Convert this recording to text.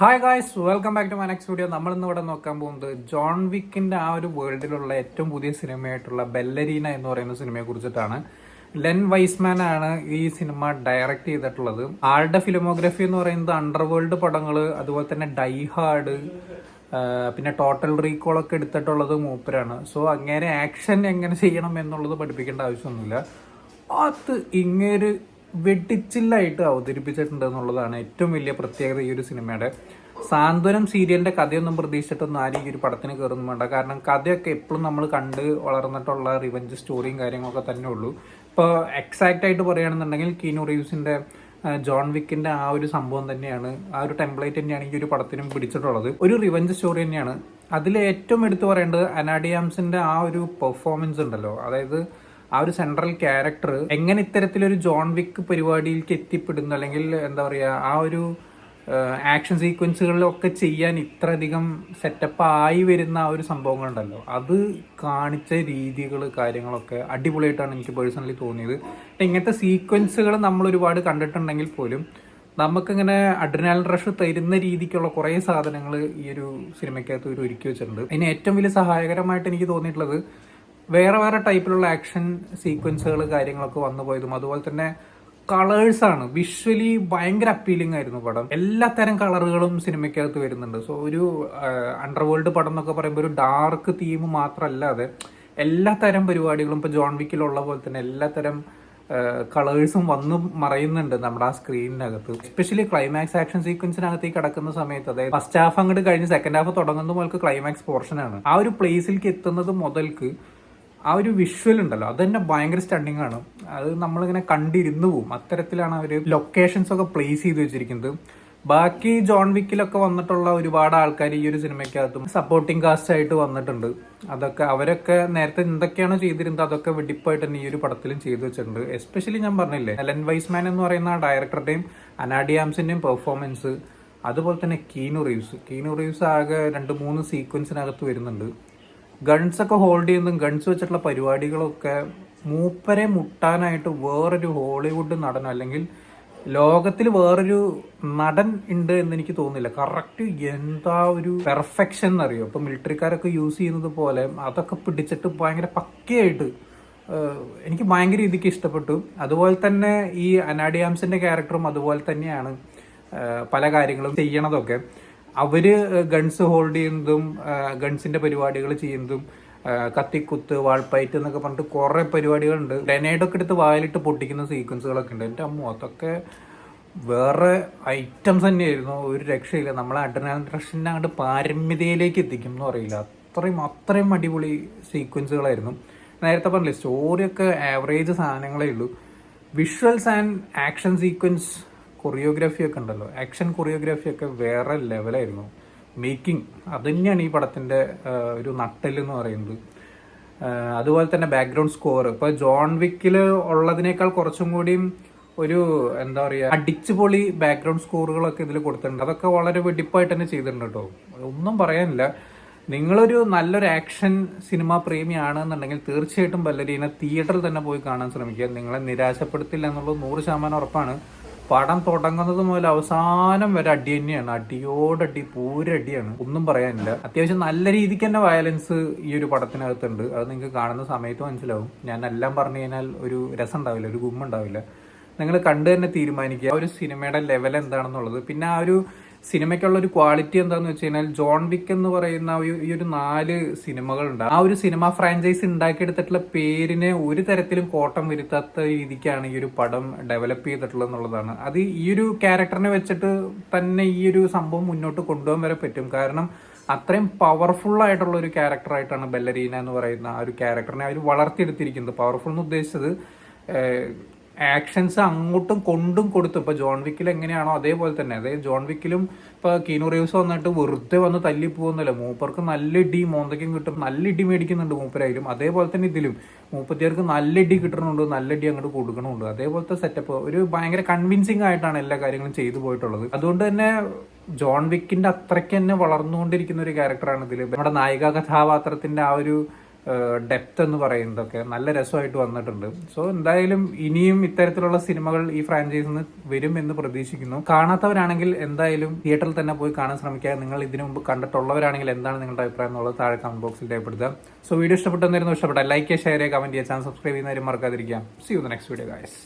Hi guys, welcome back to my next video. നമ്മൾ ഇന്ന് ഇവിടെ നോക്കാൻ പോകുന്നത് ജോൺ വിക്കിന്റെ ആ ഒരു വേൾഡിലുള്ള ഏറ്റവും പുതിയ സിനിമയായിട്ടുള്ള ബെല്ലരീന എന്ന് പറയുന്ന സിനിമയെ കുറിച്ചിട്ടാണ്. ലെൻ വൈസ്മാൻ ആണ് ഈ സിനിമ ഡയറക്റ്റ് ചെയ്തിട്ടുള്ളത്. ആളുടെ ഫിലിമോഗ്രഫി എന്ന് പറയുന്നത് അണ്ടർവേൾഡ് പടങ്ങൾ, അതുപോലെ തന്നെ ഡൈ ഹാർഡ്, പിന്നെ ടോട്ടൽ റീകോൾ ഒക്കെ എടുത്തിട്ടുള്ളത് മൂപ്പരാണ്. സോ അങ്ങനെ ആക്ഷൻ എങ്ങനെ ചെയ്യണം എന്നുള്ളത് പഠിപ്പിക്കേണ്ട ആവശ്യമൊന്നുമില്ല. അത് ഇങ്ങേര് വെട്ടിച്ചില്ലായിട്ട് അവതരിപ്പിച്ചിട്ടുണ്ട് എന്നുള്ളതാണ് ഏറ്റവും വലിയ പ്രത്യേകത ഈ ഒരു സിനിമയുടെ. സാന്ത്വനം സീരിയലിന്റെ കഥയൊന്നും പ്രതീക്ഷിച്ചിട്ടൊന്നും ആരും ഈ ഒരു പടത്തിന് കയറുന്നു വേണ്ട. കാരണം കഥയൊക്കെ എപ്പോഴും നമ്മൾ കണ്ട് വളർന്നിട്ടുള്ള റിവഞ്ച് സ്റ്റോറിയും കാര്യങ്ങളൊക്കെ തന്നെ ഉള്ളൂ. ഇപ്പോൾ എക്സാക്റ്റ് ആയിട്ട് പറയുകയാണെന്നുണ്ടെങ്കിൽ കീനു റീവ്സിന്റെ ജോൺ വിക്കിന്റെ ആ ഒരു സംഭവം തന്നെയാണ്, ആ ഒരു ടെംപ്ലേറ്റ് തന്നെയാണ് ഈ ഒരു പടത്തിനും പിടിച്ചിട്ടുള്ളത്. ഒരു റിവഞ്ച് സ്റ്റോറി തന്നെയാണ്. അതിൽ ഏറ്റവും എടുത്തു പറയേണ്ടത് അനാഡിയാംസിന്റെ ആ ഒരു പെർഫോമൻസ് ഉണ്ടല്ലോ. അതായത് ആ ഒരു സെൻട്രൽ ക്യാരക്ടർ എങ്ങനെ ഇത്തരത്തിലൊരു ജോൺ വിക്ക് പരിപാടിയിലേക്ക് എത്തിപ്പെടുന്നു, അല്ലെങ്കിൽ എന്താ പറയുക, ആ ഒരു ആക്ഷൻ സീക്വൻസുകളിലൊക്കെ ചെയ്യാൻ ഇത്രയധികം സെറ്റപ്പ് ആയി വരുന്ന ആ ഒരു സംഭവങ്ങളുണ്ടല്ലോ, അത് കാണിച്ച രീതികൾ കാര്യങ്ങളൊക്കെ അടിപൊളിയായിട്ടാണ് എനിക്ക് പേഴ്സണലി തോന്നിയത്. ഇങ്ങനത്തെ സീക്വൻസുകൾ നമ്മൾ ഒരുപാട് കണ്ടിട്ടുണ്ടെങ്കിൽ പോലും നമുക്കിങ്ങനെ അഡ്രിനാലിൻ റഷ് തരുന്ന രീതിക്കുള്ള കുറേ സാധനങ്ങൾ ഈ ഒരു സിനിമയ്ക്കകത്ത് ഒരു ഒരുക്കി വെച്ചിട്ടുണ്ട്. അതിന് ഏറ്റവും വലിയ സഹായകരമായിട്ട് എനിക്ക് തോന്നിയിട്ടുള്ളത് വേറെ വേറെ ടൈപ്പിലുള്ള ആക്ഷൻ സീക്വൻസുകൾ കാര്യങ്ങളൊക്കെ വന്നു പോയതും, അതുപോലെ തന്നെ കളേഴ്സാണ്. വിഷ്വലി ഭയങ്കര അപ്പീലിംഗ് ആയിരുന്നു പടം. എല്ലാ തരം കളറുകളും സിനിമയ്ക്കകത്ത് വരുന്നുണ്ട്. സോ ഒരു അണ്ടർവേൾഡ് പടം എന്നൊക്കെ പറയുമ്പോൾ ഒരു ഡാർക്ക് തീം മാത്രമല്ലാതെ എല്ലാ തരം പരിപാടികളും ഇപ്പോൾ ജോൺ വിക്കിലുള്ള പോലെ തന്നെ എല്ലാ തരം കളേഴ്സും വന്നു മറയുന്നുണ്ട് നമ്മുടെ ആ സ്ക്രീനിനകത്ത്. എസ്പെഷ്യലി ക്ലൈമാക്സ് ആക്ഷൻ സീക്വൻസിനകത്തേക്ക് കിടക്കുന്ന സമയത്ത്, അതായത് ഫസ്റ്റ് ഹാഫ് അങ്ങോട്ട് കഴിഞ്ഞ് സെക്കൻഡ് ഹാഫ് തുടങ്ങുന്ന മുതൽക്ക് ക്ലൈമാക്സ് പോർഷനാണ്. ആ ഒരു പ്ലേസിലേക്ക് എത്തുന്നത് മുതൽക്ക് ആ ഒരു വിഷ്വൽ ഉണ്ടല്ലോ, അത് തന്നെ ഭയങ്കര സ്റ്റണ്ണിങ് ആണ്. അത് നമ്മളിങ്ങനെ കണ്ടിരുന്നു പോവും. അത്തരത്തിലാണ് അവർ ലൊക്കേഷൻസ് ഒക്കെ പ്ലേസ് ചെയ്ത് വെച്ചിരിക്കുന്നത്. ബാക്കി ജോൺ വിക്കിലൊക്കെ വന്നിട്ടുള്ള ഒരുപാട് ആൾക്കാർ ഈ ഒരു സിനിമയ്ക്കകത്തും സപ്പോർട്ടിങ് കാസ്റ്റ് ആയിട്ട് വന്നിട്ടുണ്ട്. അതൊക്കെ അവരൊക്കെ നേരത്തെ എന്തൊക്കെയാണ് ചെയ്തിരുന്നത് അതൊക്കെ വെടിപ്പായിട്ട് തന്നെ ഈ ഒരു പടത്തിലും ചെയ്തു വെച്ചിട്ടുണ്ട്. എസ്പെഷ്യലി ഞാൻ പറഞ്ഞില്ലേ, ലെൻ വൈസ്മാൻ എന്ന് പറയുന്ന ആ ഡയറക്ടറുടെയും അനാഡിയാംസിന്റെയും പെർഫോമൻസ്, അതുപോലെ തന്നെ കീനു റീവ്സ് ആകെ 2-3 സീക്വൻസിനകത്ത് വരുന്നുണ്ട്. ഗൺസ് ഒക്കെ ഹോൾഡ് ചെയ്യുന്നതും ഗൺസ് വെച്ചിട്ടുള്ള പരിപാടികളൊക്കെ മൂപ്പരെ മുട്ടാനായിട്ട് വേറൊരു ഹോളിവുഡ് നടൻ അല്ലെങ്കിൽ ലോകത്തിൽ വേറൊരു നടൻ ഉണ്ട് എന്ന് എനിക്ക് തോന്നുന്നില്ല. കറക്റ്റ് എന്താ ഒരു പെർഫെക്ഷൻ എന്നറിയോ. ഇപ്പൊ മിലിറ്ററിക്കാരൊക്കെ യൂസ് ചെയ്യുന്നത് പോലെ അതൊക്കെ പിടിച്ചിട്ട് ഭയങ്കര പക്കയായിട്ട് എനിക്ക് ഭയങ്കര രീതിക്ക് ഇഷ്ടപ്പെട്ടു. അതുപോലെ തന്നെ ഈ അനാഡിയാംസിന്റെ ക്യാരക്ടറും അതുപോലെ തന്നെയാണ് പല കാര്യങ്ങളും ചെയ്യണതൊക്കെ. അവര് ഗൺസ് ഹോൾഡ് ചെയ്യുന്നതും ഗൺസിന്റെ പരിപാടികൾ ചെയ്യുന്നതും കത്തിക്കുത്ത്, വാൾപ്പയറ്റ് എന്നൊക്കെ പറഞ്ഞിട്ട് കുറെ പരിപാടികളുണ്ട്. ഗ്രനേഡൊക്കെ എടുത്ത് വായിലിട്ട് പൊട്ടിക്കുന്ന സീക്വൻസുകളൊക്കെ ഉണ്ട്. എൻ്റെ അമ്മ അതൊക്കെ വേറെ ഐറ്റംസ് തന്നെയായിരുന്നു. ഒരു രക്ഷയില്ല. നമ്മളെ അഡ്രിനാലിൻ റഷിനെ അങ്ങോട്ട് പാരമ്യതയിലേക്ക് എത്തിക്കും എന്ന് പറയില്ല, അത്രയും അടിപൊളി സീക്വൻസുകളായിരുന്നു. നേരത്തെ പറഞ്ഞില്ലേ, സ്റ്റോറിയൊക്കെ ആവറേജ് സാധനങ്ങളേ ഉള്ളൂ. Visuals and action sequence choreography ഒക്കെ ഉണ്ടല്ലോ, ആക്ഷൻ കൊറിയോഗ്രാഫി ഒക്കെ വേറെ ലെവലായിരുന്നു. മേക്കിംഗ് അത് തന്നെയാണ് ഈ പടത്തിന്റെ ഒരു നട്ടെല്ല് എന്ന് പറയുന്നത്. അതുപോലെ തന്നെ ബാക്ക്ഗ്രൗണ്ട് സ്കോർ ഇപ്പൊ ജോൺ വിക്കില് ഉള്ളതിനേക്കാൾ കുറച്ചും കൂടിയും ഒരു എന്താ പറയുക അടിച്ചുപൊളി ബാക്ക്ഗ്രൗണ്ട് സ്കോറുകളൊക്കെ ഇതിൽ കൊടുത്തിട്ടുണ്ട്. അതൊക്കെ വളരെ വെടിപ്പായിട്ട് തന്നെ ചെയ്തിട്ടുണ്ട് കേട്ടോ, ഒന്നും പറയാനില്ല. നിങ്ങളൊരു നല്ലൊരു ആക്ഷൻ സിനിമ പ്രേമിയാണെന്നുണ്ടെങ്കിൽ തീർച്ചയായിട്ടും ബെല്ലരീന തിയേറ്ററിൽ തന്നെ പോയി കാണാൻ ശ്രമിക്കുക. നിങ്ങളെ നിരാശപ്പെടുത്തില്ല എന്നുള്ളത് 100% ഉറപ്പാണ്. പടം തുടങ്ങുന്നത് മുതൽ അവസാനം വരെ അടി തന്നെയാണ്, അടിയോടടി പൂരടിയാണ്, ഒന്നും പറയാനില്ല. അത്യാവശ്യം നല്ല രീതിക്ക് തന്നെ വയലൻസ് ഈ ഒരു പടത്തിനകത്തുണ്ട്. അത് നിങ്ങൾക്ക് കാണുന്ന സമയത്ത് മനസ്സിലാവും. ഞാൻ എല്ലാം പറഞ്ഞു കഴിഞ്ഞാൽ ഒരു രസം ഉണ്ടാവില്ല, ഒരു ഗുമ്മുണ്ടാവില്ല. നിങ്ങൾ കണ്ടു തന്നെ തീരുമാനിക്കുക ഒരു സിനിമയുടെ ലെവൽ എന്താണെന്നുള്ളത്. പിന്നെ ആ ഒരു സിനിമയ്ക്കുള്ള ഒരു ക്വാളിറ്റി എന്താണെന്ന് വെച്ച് കഴിഞ്ഞാൽ, ജോൺ വിക്ക് എന്ന് പറയുന്ന ഈ ഒരു 4 സിനിമകളുണ്ട്. ആ ഒരു സിനിമ ഫ്രാഞ്ചൈസ് ഉണ്ടാക്കിയെടുത്തിട്ടുള്ള പേരിനെ ഒരു തരത്തിലും കോട്ടം വരുത്താത്ത രീതിക്കാണ് ഈ ഒരു പടം ഡെവലപ്പ് ചെയ്തിട്ടുള്ളത് എന്നുള്ളതാണ്. അത് ഈ ഒരു ക്യാരക്ടറിനെ വെച്ചിട്ട് തന്നെ ഈ ഒരു സംഭവം മുന്നോട്ട് കൊണ്ടുപോകാൻ വരെ പറ്റും. കാരണം അത്രയും പവർഫുൾ ആയിട്ടുള്ള ഒരു ക്യാരക്ടറായിട്ടാണ് ബെല്ലരീന എന്ന് പറയുന്ന ആ ഒരു ക്യാരക്ടറിനെ അവർ വളർത്തിയെടുത്തിരിക്കുന്നത്. പവർഫുൾ എന്ന് ഉദ്ദേശിച്ചത് ആക്ഷൻസ് അങ്ങോട്ടും കൊണ്ടും കൊടുത്തു. ഇപ്പൊ ജോൺ വിക്കിൽ എങ്ങനെയാണോ അതേപോലെ തന്നെ, അതായത് ജോൺ വിക്കിലും ഇപ്പൊ കീനു റീവ്സ് വന്നിട്ട് വെറുതെ വന്ന് തല്ലി പോകുന്നില്ല. മൂപ്പർക്ക് നല്ല ഇടി മോന്തയ്ക്കും കിട്ടും, നല്ല ഇടി മേടിക്കുന്നുണ്ട് മൂപ്പരായാലും. അതേപോലെ തന്നെ ഇതിലും മൂപ്പത്തിയാർക്ക് നല്ല ഇടി കിട്ടണമുണ്ട്, നല്ല ഇടി അങ്ങോട്ട് കൊടുക്കണമുണ്ട്. അതേപോലത്തെ സെറ്റപ്പ് ഒരു ഭയങ്കര കൺവിൻസിങ് ആയിട്ടാണ് എല്ലാ കാര്യങ്ങളും ചെയ്തു പോയിട്ടുള്ളത്. അതുകൊണ്ട് തന്നെ ജോൺ വിക്കിന്റെ അത്രയ്ക്ക് തന്നെ വളർന്നുകൊണ്ടിരിക്കുന്ന ഒരു ക്യാരക്ടറാണ് ഇതിൽ. നമ്മുടെ നായിക കഥാപാത്രത്തിന്റെ ആ ഒരു ഡെപ്ത് എന്ന് പറയുന്നതൊക്കെ നല്ല രസമായിട്ട് വന്നിട്ടുണ്ട്. സോ എന്തായാലും ഇനിയും ഇത്തരത്തിലുള്ള സിനിമകൾ ഈ ഫ്രാഞ്ചൈസിൽ നിന്ന് വരും എന്ന് പ്രതീക്ഷിക്കുന്നു. കാണാത്തവരാണെങ്കിൽ എന്തായാലും തിയേറ്ററിൽ തന്നെ പോയി കാണാൻ ശ്രമിക്കുക. നിങ്ങൾ ഇതിനു മുമ്പ് കണ്ടിട്ടുള്ളവരാണെങ്കിൽ എന്താണ് നിങ്ങളുടെ അഭിപ്രായം എന്നുള്ളത് താഴെ കമന്റ് ബോക്സിൽ രേഖപ്പെടുത്തുക. സോ വീഡിയോ ഇഷ്ടപ്പെട്ടെന്നായിരുന്നു, ഇഷ്ടപ്പെട്ട ലൈക്ക് ചെയ്യുക, ഷെയർ ചെയ്യുക, കമന്റ് ചെയ്യുക, ചാനൽ സബ്സ്ക്രൈബ് ചെയ്യുന്നവരും മറക്കാതിരിക്കുക. See you the next video guys.